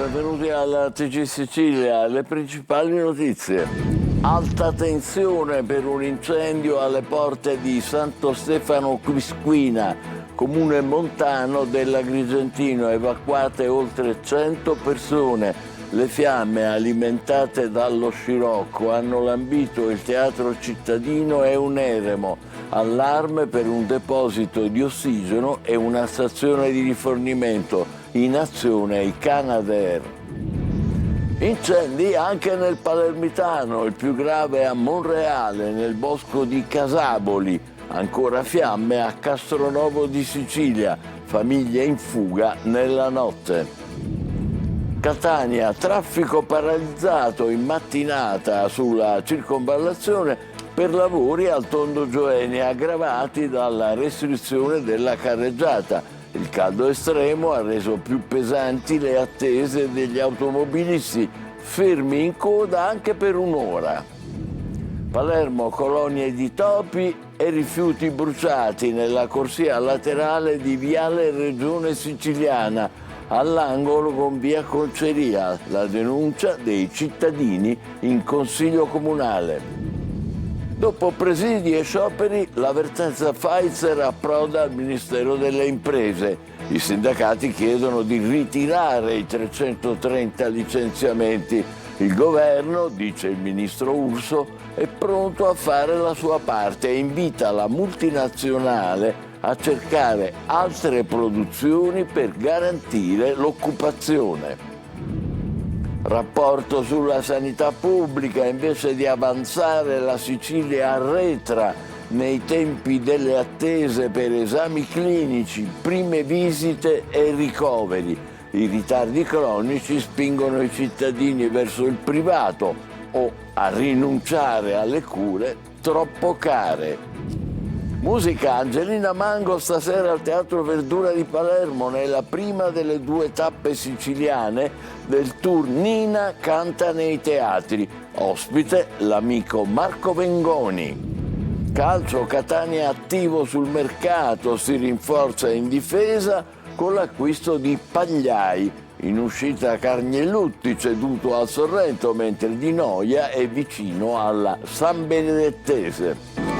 benvenuti alla TG Sicilia. Le principali notizie. Alta tensione per un incendio alle porte di Santo Stefano Quisquina, comune montano dell'Agrigentino, evacuate oltre 100 persone. Le fiamme alimentate dallo scirocco hanno lambito il teatro cittadino e un eremo. Allarme per un deposito di ossigeno e una stazione di rifornimento. In azione i Canadair. Incendi anche nel Palermitano, il più grave a Monreale, nel bosco di Casaboli. Ancora fiamme a Castronovo di Sicilia, famiglie in fuga nella notte. Catania, traffico paralizzato in mattinata sulla circonvallazione per lavori al Tondo Gioeni aggravati dalla restrizione della carreggiata. Il caldo estremo ha reso più pesanti le attese degli automobilisti, fermi in coda anche per un'ora. Palermo, colonie di topi e rifiuti bruciati nella corsia laterale di Viale Regione Siciliana, all'angolo con via Conceria, la denuncia dei cittadini in Consiglio Comunale. Dopo presidi e scioperi, l'avvertenza Pfizer approda al Ministero delle Imprese. I sindacati chiedono di ritirare i 330 licenziamenti. Il governo, dice il ministro Urso, è pronto a fare la sua parte e invita la multinazionale a cercare altre produzioni per garantire l'occupazione. Rapporto sulla sanità pubblica, invece di avanzare la Sicilia arretra nei tempi delle attese per esami clinici, prime visite e ricoveri. I ritardi cronici spingono i cittadini verso il privato o a rinunciare alle cure troppo care. Musica, Angelina Mango stasera al Teatro Verdura di Palermo nella prima delle 2 tappe siciliane del tour Nina canta nei teatri. Ospite l'amico Marco Vengoni. Calcio, Catania attivo sul mercato, si rinforza in difesa con l'acquisto di Pagliai. In uscita Cargnellutti ceduto al Sorrento, mentre Di Noia è vicino alla San Benedettese.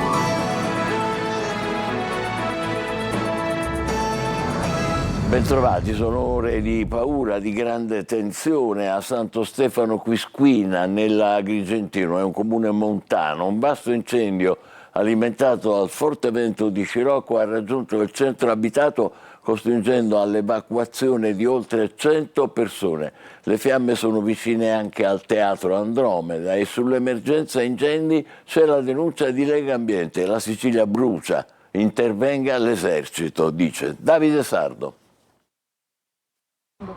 Bentrovati, sono ore di paura, di grande tensione a Santo Stefano Quisquina, nell'Agrigentino, è un comune montano. Un vasto incendio alimentato dal forte vento di scirocco ha raggiunto il centro abitato, costringendo all'evacuazione di oltre 100 persone. Le fiamme sono vicine anche al Teatro Andromeda e sull'emergenza incendi c'è la denuncia di Legambiente. La Sicilia brucia, intervenga l'esercito, dice Davide Sardo.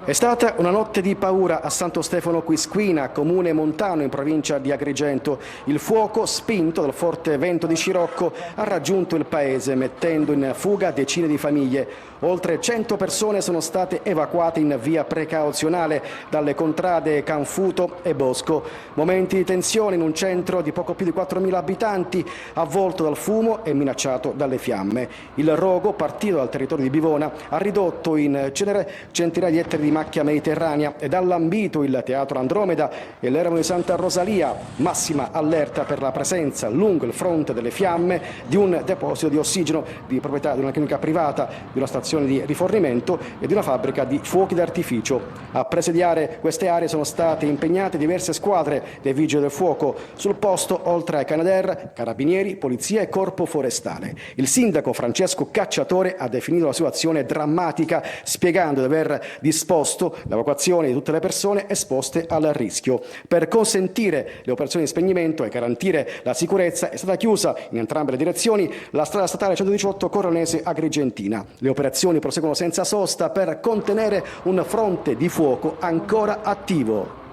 È stata una notte di paura a Santo Stefano Quisquina, comune montano in provincia di Agrigento. Il fuoco, spinto dal forte vento di scirocco, ha raggiunto il paese, mettendo in fuga decine di famiglie. Oltre 100 persone sono state evacuate in via precauzionale dalle contrade Canfuto e Bosco. Momenti di tensione in un centro di poco più di 4.000 abitanti, avvolto dal fumo e minacciato dalle fiamme. Il rogo, partito dal territorio di Bivona, ha ridotto in cenere centinaia di ettari di macchia mediterranea ed ha lambito il Teatro Andromeda e l'eremo di Santa Rosalia. Massima allerta per la presenza lungo il fronte delle fiamme di un deposito di ossigeno di proprietà di una clinica privata, di una stazione di rifornimento e di una fabbrica di fuochi d'artificio. A presidiare queste aree sono state impegnate diverse squadre dei vigili del fuoco. Sul posto, oltre ai Canadair, carabinieri, polizia e corpo forestale. Il sindaco Francesco Cacciatore ha definito la situazione drammatica, spiegando di aver disposto l'evacuazione di tutte le persone esposte al rischio. Per consentire le operazioni di spegnimento e garantire la sicurezza è stata chiusa in entrambe le direzioni la strada statale 118 Coronese Agrigentina. Le operazioni proseguono senza sosta per contenere un fronte di fuoco ancora attivo.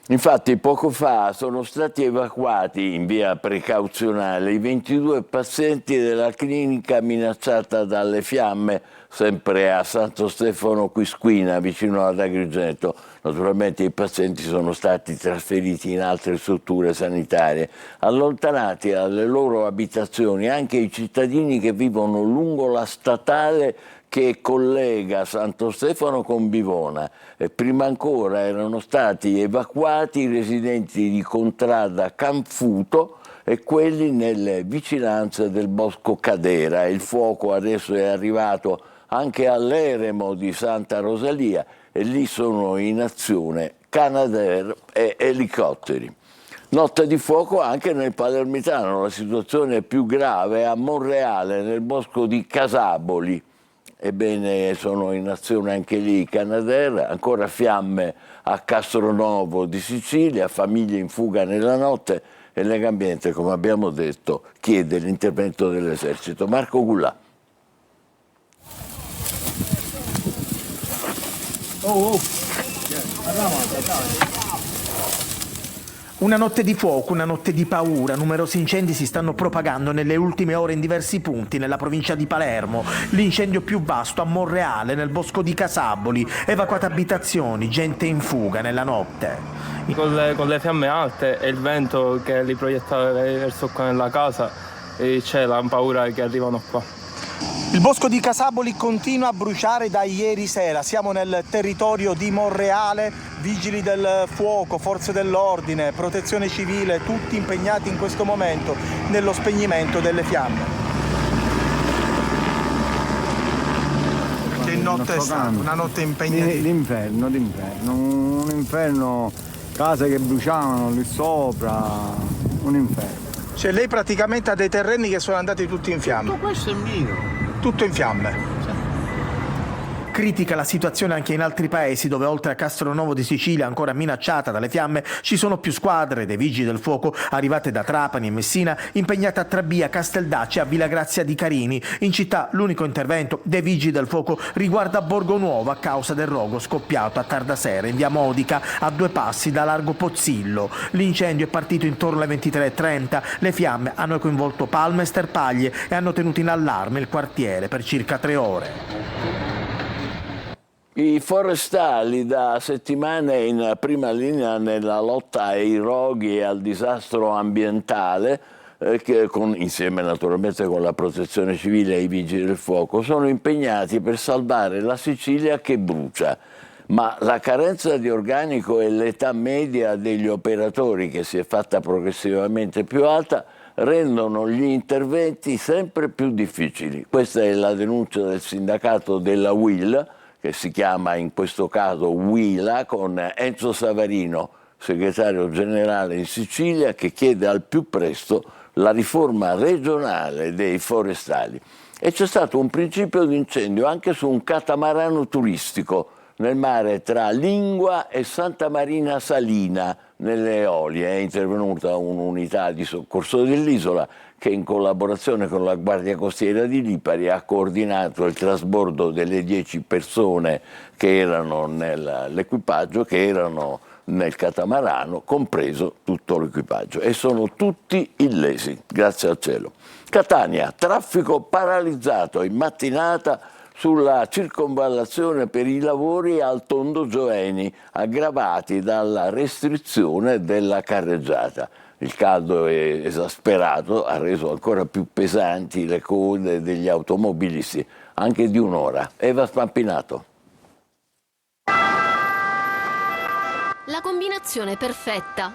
Infatti poco fa sono stati evacuati in via precauzionale i 22 pazienti della clinica minacciata dalle fiamme, sempre a Santo Stefano Quisquina, vicino ad Agrigento. Naturalmente i pazienti sono stati trasferiti in altre strutture sanitarie. Allontanati dalle loro abitazioni anche i cittadini che vivono lungo la statale che collega Santo Stefano con Bivona e prima ancora erano stati evacuati i residenti di Contrada Canfuto e quelli nelle vicinanze del Bosco Cadera. Il fuoco adesso è arrivato anche all'eremo di Santa Rosalia e lì sono in azione Canadair e elicotteri. Notte di fuoco anche nel Palermitano, la situazione è più grave a Monreale, nel bosco di Casaboli. Ebbene, sono in azione anche lì i Canadair, ancora fiamme a Castronovo di Sicilia, famiglie in fuga nella notte e Legambiente, come abbiamo detto, chiede l'intervento dell'esercito. Marco Gullà. Una notte di fuoco, una notte di paura. Numerosi incendi si stanno propagando nelle ultime ore in diversi punti nella provincia di Palermo. L'incendio più vasto a Monreale, nel bosco di Casaboli. Evacuate abitazioni, gente in fuga nella notte. Con le fiamme alte e il vento che li proiettava verso qua nella casa, c'è la paura che arrivano qua. Il bosco di Casaboli continua a bruciare da ieri sera. Siamo nel territorio di Monreale, vigili del fuoco, forze dell'ordine, protezione civile, tutti impegnati in questo momento nello spegnimento delle fiamme. Che notte è stata? Una notte impegnativa. L'inferno, un inferno, case che bruciavano lì sopra, un inferno. Cioè lei praticamente ha dei terreni che sono andati tutti in fiamme. Tutto questo è mio. Tutto in fiamme. Critica la situazione anche in altri paesi dove oltre a Castronovo di Sicilia, ancora minacciata dalle fiamme, ci sono più squadre dei vigili del fuoco arrivate da Trapani e Messina, impegnate a Trabia, Casteldaccia e a Villagrazia di Carini. In città l'unico intervento dei vigili del fuoco riguarda Borgonuovo a causa del rogo scoppiato a tarda sera in via Modica, a 2 passi da Largo Pozzillo. L'incendio è partito intorno alle 23:30. Le fiamme hanno coinvolto palme e sterpaglie e hanno tenuto in allarme il quartiere per circa 3 ore. I forestali da settimane in prima linea nella lotta ai roghi e al disastro ambientale, che insieme naturalmente con la protezione civile e i vigili del fuoco, sono impegnati per salvare la Sicilia che brucia. Ma la carenza di organico e l'età media degli operatori, che si è fatta progressivamente più alta, rendono gli interventi sempre più difficili. Questa è la denuncia del sindacato della UIL, che si chiama in questo caso WILA, con Enzo Savarino, segretario generale in Sicilia, che chiede al più presto la riforma regionale dei forestali. E c'è stato un principio di incendio anche su un catamarano turistico nel mare tra Lingua e Santa Marina Salina, nelle Eolie. È intervenuta un'unità di soccorso dell'isola che in collaborazione con la Guardia Costiera di Lipari ha coordinato il trasbordo delle 10 persone che erano nell'equipaggio, che erano nel catamarano, compreso tutto l'equipaggio, e sono tutti illesi, grazie al cielo. Catania, traffico paralizzato in mattinata sulla circonvallazione per i lavori al Tondo Gioeni, aggravati dalla restrizione della carreggiata. Il caldo è esasperato, ha reso ancora più pesanti le code degli automobilisti, anche di un'ora. Eva Spampinato. La combinazione perfetta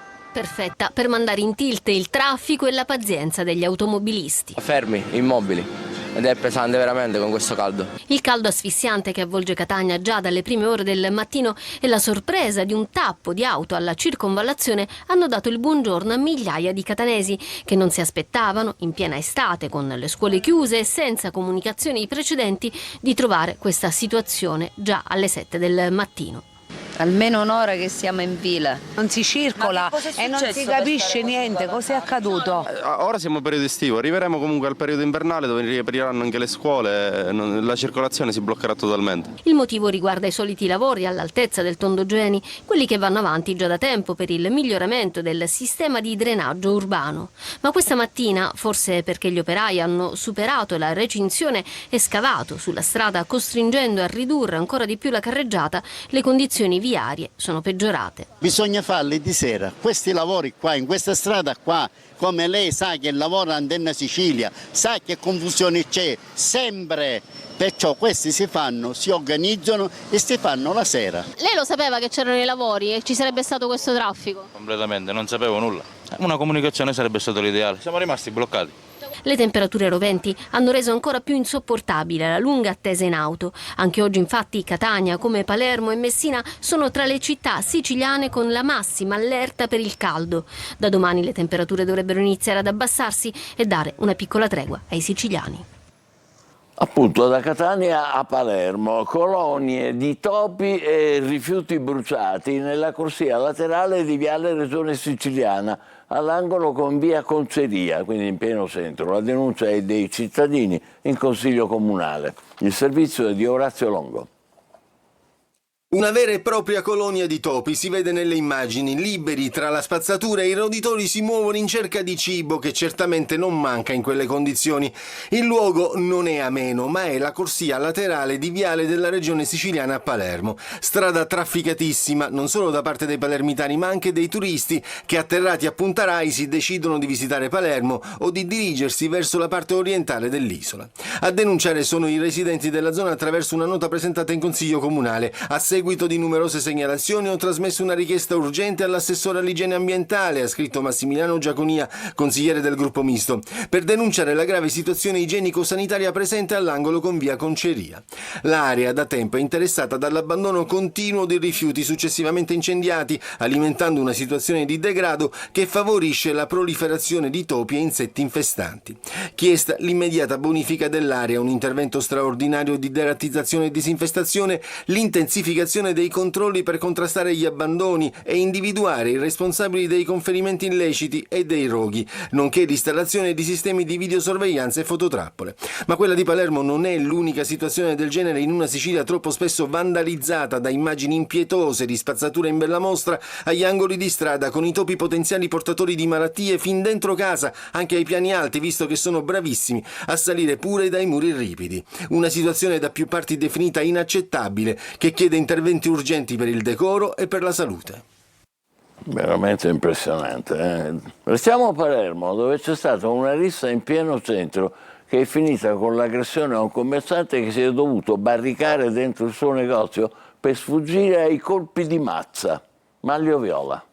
per mandare in tilt il traffico e la pazienza degli automobilisti. Fermi, immobili. Ed è pesante veramente con questo caldo. Il caldo asfissiante che avvolge Catania già dalle prime ore del mattino e la sorpresa di un tappo di auto alla circonvallazione hanno dato il buongiorno a migliaia di catanesi che non si aspettavano, in piena estate, con le scuole chiuse e senza comunicazioni precedenti, di trovare questa situazione già alle 7 del mattino. Almeno un'ora che siamo in fila. Non si circola e non si capisce niente. Cos'è accaduto? Ora siamo in periodo estivo, arriveremo comunque al periodo invernale dove riapriranno anche le scuole, la circolazione si bloccherà totalmente. Il motivo riguarda i soliti lavori all'altezza del Tondo Gioeni, quelli che vanno avanti già da tempo per il miglioramento del sistema di drenaggio urbano. Ma questa mattina, forse perché gli operai hanno superato la recinzione e scavato sulla strada costringendo a ridurre ancora di più la carreggiata, le condizioni viarie sono peggiorate. Bisogna farli di sera, questi lavori qua, in questa strada qua, come lei sa che lavora Antenna Sicilia, sa che confusione c'è sempre, perciò questi si organizzano e si fanno la sera. Lei lo sapeva che c'erano i lavori e ci sarebbe stato questo traffico? Completamente, non sapevo nulla. Una comunicazione sarebbe stato l'ideale, siamo rimasti bloccati. Le temperature roventi hanno reso ancora più insopportabile la lunga attesa in auto. Anche oggi infatti Catania, come Palermo e Messina, sono tra le città siciliane con la massima allerta per il caldo. Da domani le temperature dovrebbero iniziare ad abbassarsi e dare una piccola tregua ai siciliani. Appunto, da Catania a Palermo, colonie di topi e rifiuti bruciati nella corsia laterale di Viale Regione Siciliana, all'angolo con via Conceria, quindi in pieno centro. La denuncia è dei cittadini in consiglio comunale. Il servizio è di Orazio Longo. Una vera e propria colonia di topi si vede nelle immagini. Liberi tra la spazzatura, i roditori si muovono in cerca di cibo che certamente non manca in quelle condizioni. Il luogo non è ameno, ma è la corsia laterale di Viale della Regione Siciliana a Palermo. Strada trafficatissima non solo da parte dei palermitani ma anche dei turisti che, atterrati a Punta Raisi, decidono di visitare Palermo o di dirigersi verso la parte orientale dell'isola. A denunciare sono i residenti della zona attraverso una nota presentata in consiglio comunale. A seguito di numerose segnalazioni ho trasmesso una richiesta urgente all'assessore all'igiene ambientale, ha scritto Massimiliano Giaconia, consigliere del gruppo misto, per denunciare la grave situazione igienico-sanitaria presente all'angolo con via Conceria. L'area da tempo è interessata dall'abbandono continuo di rifiuti successivamente incendiati, alimentando una situazione di degrado che favorisce la proliferazione di topi e insetti infestanti. Chiesta l'immediata bonifica dell'area, un intervento straordinario di derattizzazione e disinfestazione, l'intensificazione dei controlli per contrastare gli abbandoni e individuare i responsabili dei conferimenti illeciti e dei roghi, nonché l'installazione di sistemi di videosorveglianza e fototrappole. Ma quella di Palermo non è l'unica situazione del genere in una Sicilia troppo spesso vandalizzata da immagini impietose di spazzatura in bella mostra agli angoli di strada, con i topi potenziali portatori di malattie fin dentro casa, anche ai piani alti, visto che sono bravissimi a salire pure dai muri ripidi. Una situazione da più parti definita inaccettabile, che chiede interventi urgenti per il decoro e per la salute. Veramente impressionante. Restiamo a Palermo, dove c'è stata una rissa in pieno centro che è finita con l'aggressione a un commerciante che si è dovuto barricare dentro il suo negozio per sfuggire ai colpi di mazza. Maglio Viola.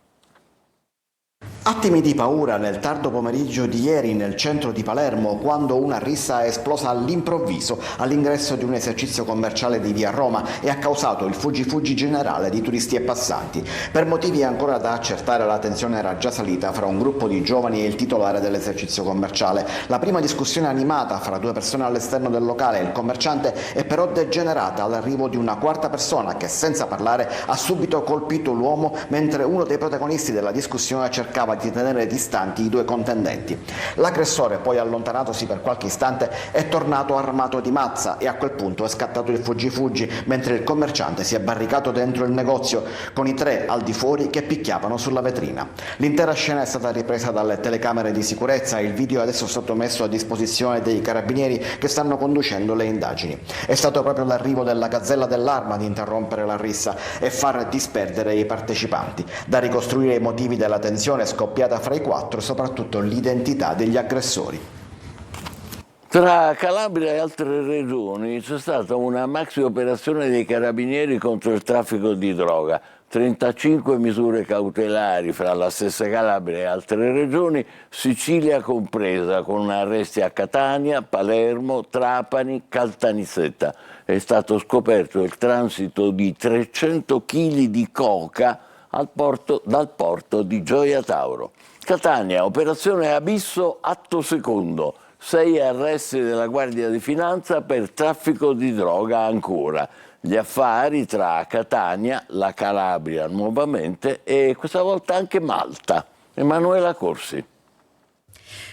Attimi di paura nel tardo pomeriggio di ieri nel centro di Palermo, quando una rissa è esplosa all'improvviso all'ingresso di un esercizio commerciale di via Roma e ha causato il fuggi-fuggi generale di turisti e passanti. Per motivi ancora da accertare, la tensione era già salita fra un gruppo di giovani e il titolare dell'esercizio commerciale. La prima discussione animata fra due persone all'esterno del locale e il commerciante è però degenerata all'arrivo di una quarta persona che, senza parlare, ha subito colpito l'uomo mentre uno dei protagonisti della discussione cercava di tenere distanti i due contendenti. L'aggressore, poi allontanatosi per qualche istante, è tornato armato di mazza e a quel punto è scattato il fuggi-fuggi, mentre il commerciante si è barricato dentro il negozio con i tre al di fuori che picchiavano sulla vetrina. L'intera scena è stata ripresa dalle telecamere di sicurezza e il video è adesso sottomesso a disposizione dei carabinieri che stanno conducendo le indagini. È stato proprio l'arrivo della gazzella dell'arma ad interrompere la rissa e far disperdere i partecipanti. Da ricostruire i motivi della tensione scoppiata fra i quattro, soprattutto l'identità degli aggressori. Tra Calabria e altre regioni c'è stata una maxi operazione dei carabinieri contro il traffico di droga. 35 misure cautelari fra la stessa Calabria e altre regioni, Sicilia compresa, con arresti a Catania, Palermo, Trapani, Caltanissetta. È stato scoperto il transito di 300 kg di coca dal porto di Gioia Tauro. Catania, operazione Abisso, atto secondo. 6 arresti della Guardia di Finanza per traffico di droga ancora. Gli affari tra Catania, la Calabria nuovamente e questa volta anche Malta. Emanuela Corsi.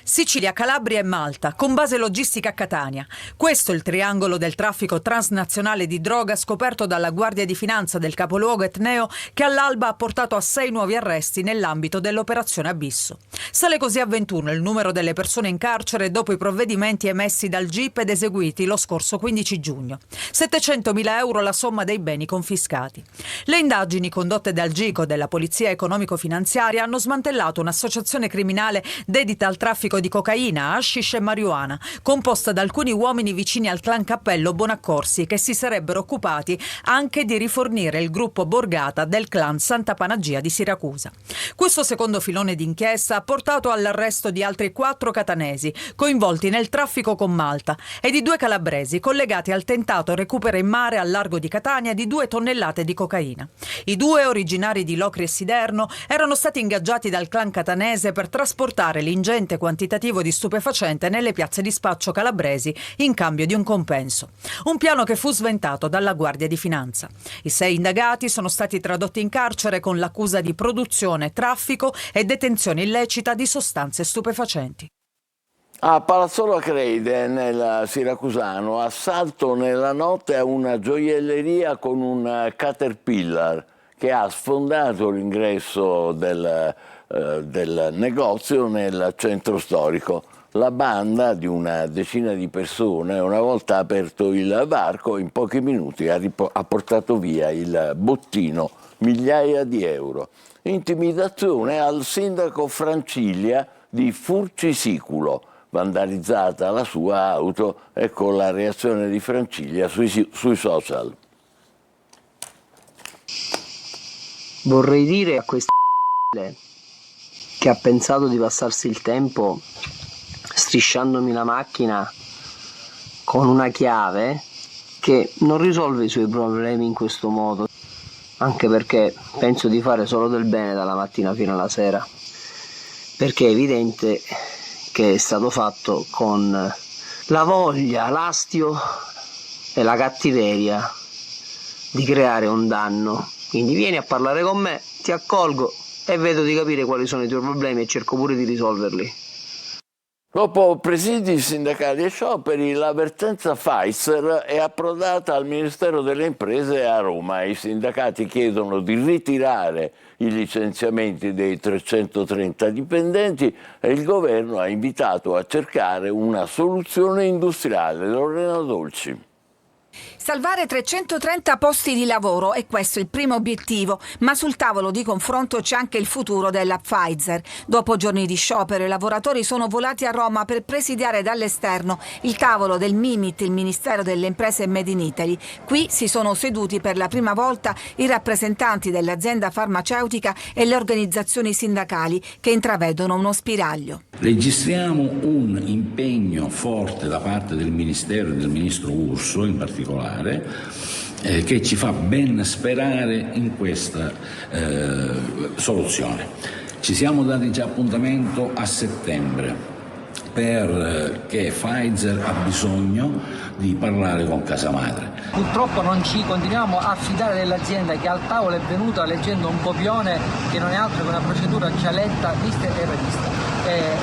Sicilia, Calabria e Malta, con base logistica a Catania. Questo è il triangolo del traffico transnazionale di droga scoperto dalla Guardia di Finanza del capoluogo etneo, che all'alba ha portato a 6 nuovi arresti nell'ambito dell'operazione Abisso. Sale così a 21 il numero delle persone in carcere dopo i provvedimenti emessi dal GIP ed eseguiti lo scorso 15 giugno. 700.000 euro la somma dei beni confiscati. Le indagini condotte dal GICO della Polizia Economico-Finanziaria hanno smantellato un'associazione criminale dedita al traffico di cocaina, hashish e marijuana, composta da alcuni uomini vicini al clan Cappello Bonaccorsi, che si sarebbero occupati anche di rifornire il gruppo Borgata del clan Santa Panagia di Siracusa. Questo secondo filone d'inchiesta ha portato all'arresto di altri 4 catanesi coinvolti nel traffico con Malta e di 2 calabresi collegati al tentato recupero in mare al largo di Catania di 2 tonnellate di cocaina. I 2, originari di Locri e Siderno, erano stati ingaggiati dal clan catanese per trasportare l'ingente quantitativo di stupefacente nelle piazze di spaccio calabresi in cambio di un compenso. Un piano che fu sventato dalla Guardia di Finanza. I 6 indagati sono stati tradotti in carcere con l'accusa di produzione, traffico e detenzione illecita di sostanze stupefacenti. A Palazzolo Acreide, nel Siracusano, assalto nella notte a una gioielleria con un Caterpillar che ha sfondato l'ingresso del negozio nel centro storico. La banda di una decina di persone, una volta aperto il varco, in pochi minuti ha portato via il bottino, migliaia di euro. Intimidazione al sindaco Franciglia di Furcisiculo, vandalizzata la sua auto, e con la reazione di Franciglia sui social. Vorrei dire a questa che ha pensato di passarsi il tempo strisciandomi la macchina con una chiave, che non risolve i suoi problemi in questo modo, anche perché penso di fare solo del bene dalla mattina fino alla sera, perché è evidente che è stato fatto con la voglia, l'astio e la cattiveria di creare un danno. Quindi vieni a parlare con me, ti accolgo e vedo di capire quali sono i tuoi problemi e cerco pure di risolverli. Dopo presidi sindacali e scioperi, l'avvertenza Pfizer è approdata al Ministero delle Imprese a Roma. I sindacati chiedono di ritirare i licenziamenti dei 330 dipendenti e il governo ha invitato a cercare una soluzione industriale. Lorena Dolci. Salvare 330 posti di lavoro è questo il primo obiettivo, ma sul tavolo di confronto c'è anche il futuro della Pfizer. Dopo giorni di sciopero, i lavoratori sono volati a Roma per presidiare dall'esterno il tavolo del MIMIT, il Ministero delle Imprese e Made in Italy. Qui si sono seduti per la prima volta i rappresentanti dell'azienda farmaceutica e le organizzazioni sindacali che intravedono uno spiraglio. Registriamo un impegno forte da parte del Ministero e del Ministro Urso in particolare, che ci fa ben sperare in questa soluzione. Ci siamo dati già appuntamento a settembre, perché Pfizer ha bisogno di parlare con casa madre. Purtroppo non ci continuiamo a fidare dell'azienda che al tavolo è venuta leggendo un copione che non è altro che una procedura già letta, vista e rivista.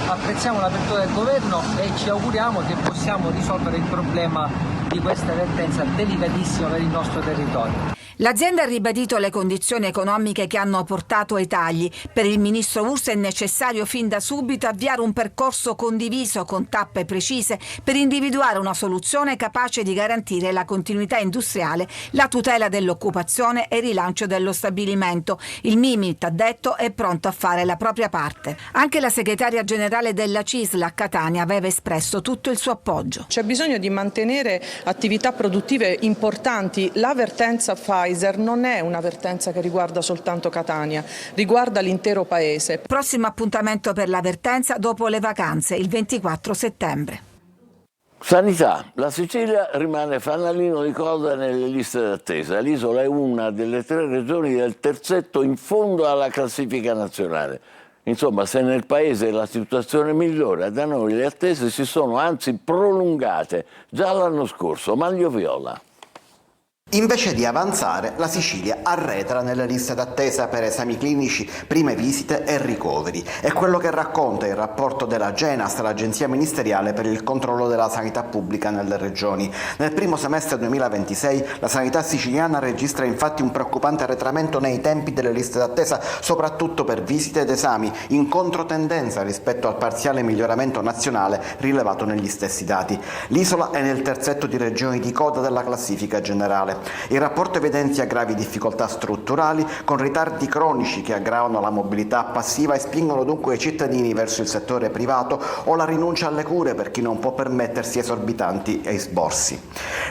Apprezziamo l'apertura del governo e ci auguriamo che possiamo risolvere il problema di questa vertenza delicatissima per il nostro territorio. L'azienda ha ribadito le condizioni economiche che hanno portato ai tagli. Per il ministro Urso è necessario fin da subito avviare un percorso condiviso con tappe precise per individuare una soluzione capace di garantire la continuità industriale, la tutela dell'occupazione e il rilancio dello stabilimento. Il MIMIT, ha detto, è pronto a fare la propria parte. Anche la segretaria generale della CISL a Catania aveva espresso tutto il suo appoggio. C'è bisogno di mantenere attività produttive importanti. La vertenza Pfizer non è una vertenza che riguarda soltanto Catania, riguarda l'intero paese. Prossimo appuntamento per la vertenza dopo le vacanze, il 24 settembre. Sanità. La Sicilia rimane fanalino di coda nelle liste d'attesa. L'isola è una delle 3 regioni del terzetto in fondo alla classifica nazionale. Insomma, se nel paese la situazione migliora, da noi le attese si sono anzi prolungate già l'anno scorso. Manlio Viola. Invece di avanzare, la Sicilia arretra nelle liste d'attesa per esami clinici, prime visite e ricoveri. È quello che racconta il rapporto della GENAS, l'Agenzia Ministeriale per il Controllo della Sanità Pubblica nelle Regioni. Nel primo semestre 2026 la sanità siciliana registra infatti un preoccupante arretramento nei tempi delle liste d'attesa, soprattutto per visite ed esami, in controtendenza rispetto al parziale miglioramento nazionale rilevato negli stessi dati. L'isola è nel terzetto di regioni di coda della classifica generale. Il rapporto evidenzia gravi difficoltà strutturali con ritardi cronici che aggravano la mobilità passiva e spingono dunque i cittadini verso il settore privato o la rinuncia alle cure per chi non può permettersi esorbitanti esborsi.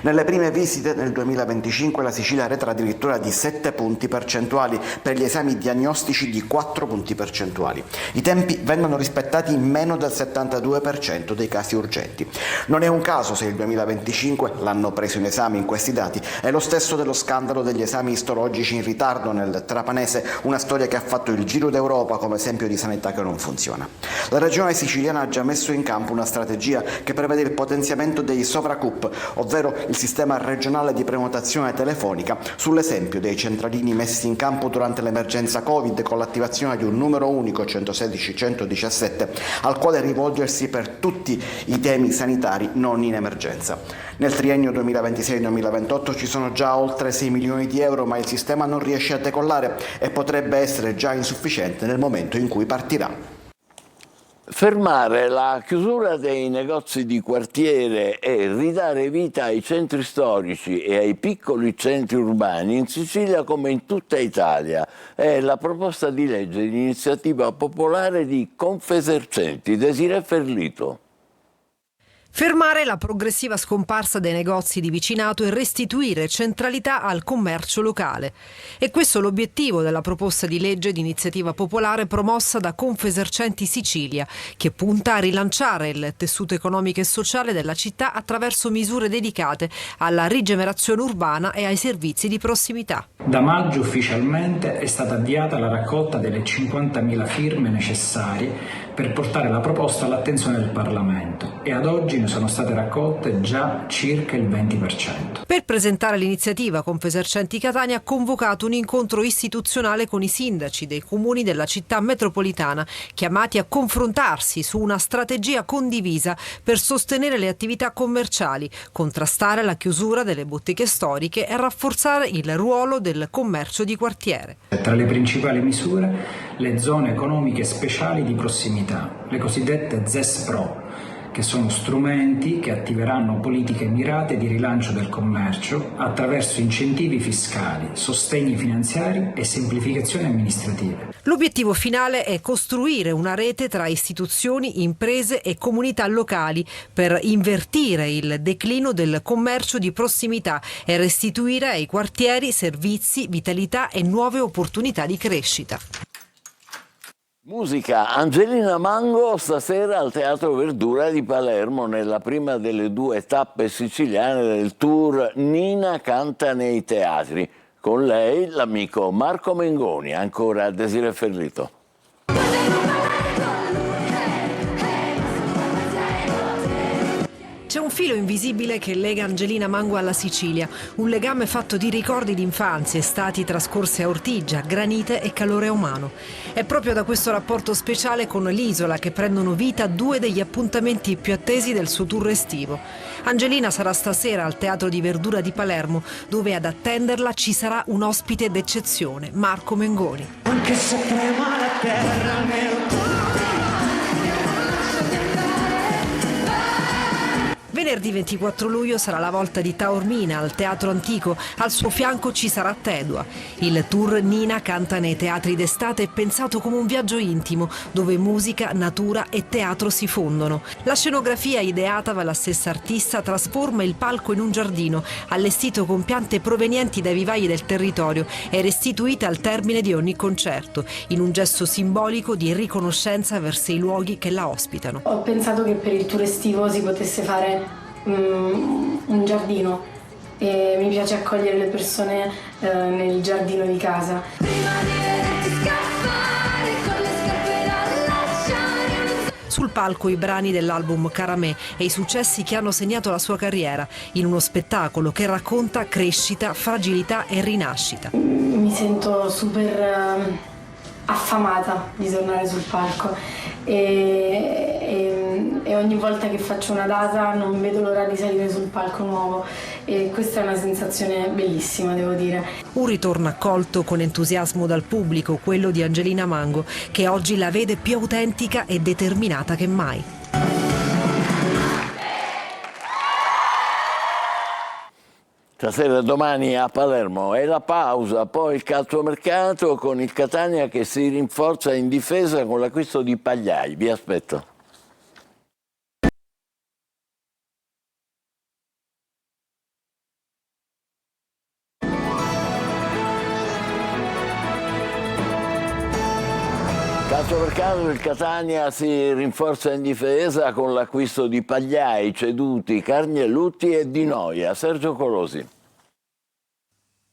Nelle prime visite nel 2025 la Sicilia arretra addirittura di 7 punti percentuali, per gli esami diagnostici di 4 punti percentuali. I tempi vengono rispettati in meno del 72% dei casi urgenti. Non è un caso se il 2025, l'anno preso in esame in questi dati, è lo stesso dello scandalo degli esami istologici in ritardo nel Trapanese, una storia che ha fatto il giro d'Europa come esempio di sanità che non funziona. La regione siciliana ha già messo in campo una strategia che prevede il potenziamento dei Sovracup, ovvero il sistema regionale di prenotazione telefonica, sull'esempio dei centralini messi in campo durante l'emergenza Covid con l'attivazione di un numero unico 116 117 al quale rivolgersi per tutti i temi sanitari non in emergenza. Nel triennio 2026-2028 ci sono già oltre 6 milioni di euro, ma il sistema non riesce a decollare e potrebbe essere già insufficiente nel momento in cui partirà. Fermare la chiusura dei negozi di quartiere e ridare vita ai centri storici e ai piccoli centri urbani in Sicilia come in tutta Italia è la proposta di legge di iniziativa popolare di Confesercenti. Desirée Ferlito. Fermare la progressiva scomparsa dei negozi di vicinato e restituire centralità al commercio locale. E questo è l'obiettivo della proposta di legge di iniziativa popolare promossa da Confesercenti Sicilia, che punta a rilanciare il tessuto economico e sociale della città attraverso misure dedicate alla rigenerazione urbana e ai servizi di prossimità. Da maggio ufficialmente è stata avviata la raccolta delle 50.000 firme necessarie per portare la proposta all'attenzione del Parlamento e ad oggi ne sono state raccolte già circa il 20%. Per presentare l'iniziativa, Confesercenti Catania ha convocato un incontro istituzionale con i sindaci dei comuni della città metropolitana, chiamati a confrontarsi su una strategia condivisa per sostenere le attività commerciali, contrastare la chiusura delle botteghe storiche e rafforzare il ruolo del commercio di quartiere. Tra le principali misure, le zone economiche speciali di prossimità, le cosiddette ZES Pro, che sono strumenti che attiveranno politiche mirate di rilancio del commercio attraverso incentivi fiscali, sostegni finanziari e semplificazioni amministrative. L'obiettivo finale è costruire una rete tra istituzioni, imprese e comunità locali per invertire il declino del commercio di prossimità e restituire ai quartieri servizi, vitalità e nuove opportunità di crescita. Musica, Angelina Mango stasera al Teatro Verdura di Palermo nella prima delle 2 tappe siciliane del tour Nina canta nei teatri. Con lei l'amico Marco Mengoni, ancora Desirée Ferlito. C'è un filo invisibile che lega Angelina Mango alla Sicilia, un legame fatto di ricordi d'infanzia, estati trascorse a Ortigia, granite e calore umano. È proprio da questo rapporto speciale con l'isola che prendono vita 2 degli appuntamenti più attesi del suo tour estivo. Angelina sarà stasera al Teatro di Verdura di Palermo, dove ad attenderla ci sarà un ospite d'eccezione, Marco Mengoni. Anche se trema la terra, Venerdì 24 luglio sarà la volta di Taormina al Teatro Antico, al suo fianco ci sarà Tedua. Il tour Nina canta nei teatri d'estate è pensato come un viaggio intimo, dove musica, natura e teatro si fondono. La scenografia ideata dalla stessa artista trasforma il palco in un giardino, allestito con piante provenienti dai vivai del territorio e restituite al termine di ogni concerto, in un gesto simbolico di riconoscenza verso i luoghi che la ospitano. Ho pensato che per il tour estivo si potesse fare un giardino e mi piace accogliere le persone nel giardino di casa. Sul palco i brani dell'album Caramè e i successi che hanno segnato la sua carriera, in uno spettacolo che racconta crescita, fragilità e rinascita. Mi sento super affamata di tornare sul palco e ogni volta che faccio una data non vedo l'ora di salire sul palco nuovo e questa è una sensazione bellissima, devo dire. Un ritorno accolto con entusiasmo dal pubblico, quello di Angelina Mango, che oggi la vede più autentica e determinata che mai. Stasera e domani a Palermo è la pausa, poi il calciomercato con il Catania che si rinforza in difesa con l'acquisto di Pagliai. Vi aspetto. Calciomercato, il Catania si rinforza in difesa con l'acquisto di Pagliai, ceduti Carnielutti e Di Noia. Sergio Colosi.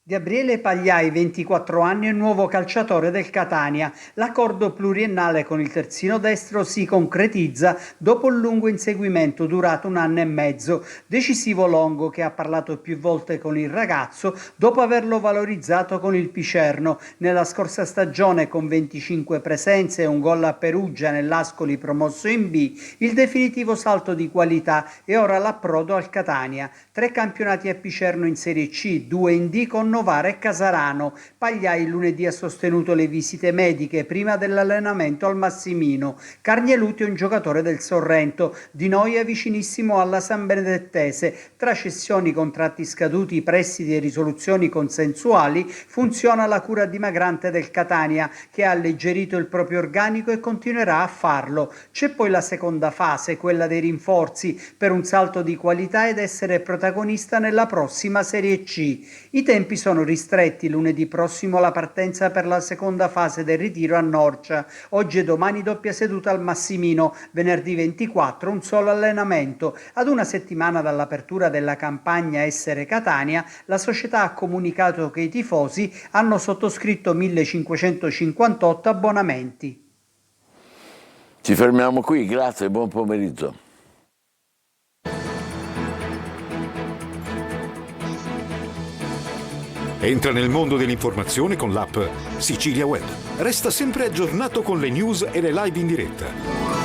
Gabriele Pagliai, 24 anni, è il nuovo calciatore del Catania. L'accordo pluriennale con il terzino destro si concretizza dopo un lungo inseguimento durato 1 anno e mezzo. Decisivo Longo, che ha parlato più volte con il ragazzo dopo averlo valorizzato con il Picerno. Nella scorsa stagione, con 25 presenze e un gol a Perugia nell'Ascoli promosso in B, il definitivo salto di qualità e ora l'approdo al Catania. 3 campionati a Picerno in Serie C, 2 in D con Novara e Casarano. Pagliai lunedì ha sostenuto le visite mediche prima dell'allenamento al Massimino. Carnielutti è un giocatore del Sorrento. Di Noia è vicinissimo alla San Benedettese. Tra cessioni, contratti scaduti, prestiti e risoluzioni consensuali funziona la cura dimagrante del Catania, che ha alleggerito il proprio organico e continuerà a farlo. C'è poi la seconda fase, quella dei rinforzi, per un salto di qualità ed essere protagonista nella prossima Serie C. I tempi sono ristretti, lunedì prossimo la partenza per la seconda fase del ritiro a Norcia. Oggi e domani doppia seduta al Massimino, venerdì 24 un solo allenamento. Ad una settimana dall'apertura della campagna Essere Catania, la società ha comunicato che i tifosi hanno sottoscritto 1558 abbonamenti. Ci fermiamo qui, grazie, buon pomeriggio. Entra nel mondo dell'informazione con l'app Sicilia Web. Resta sempre aggiornato con le news e le live in diretta.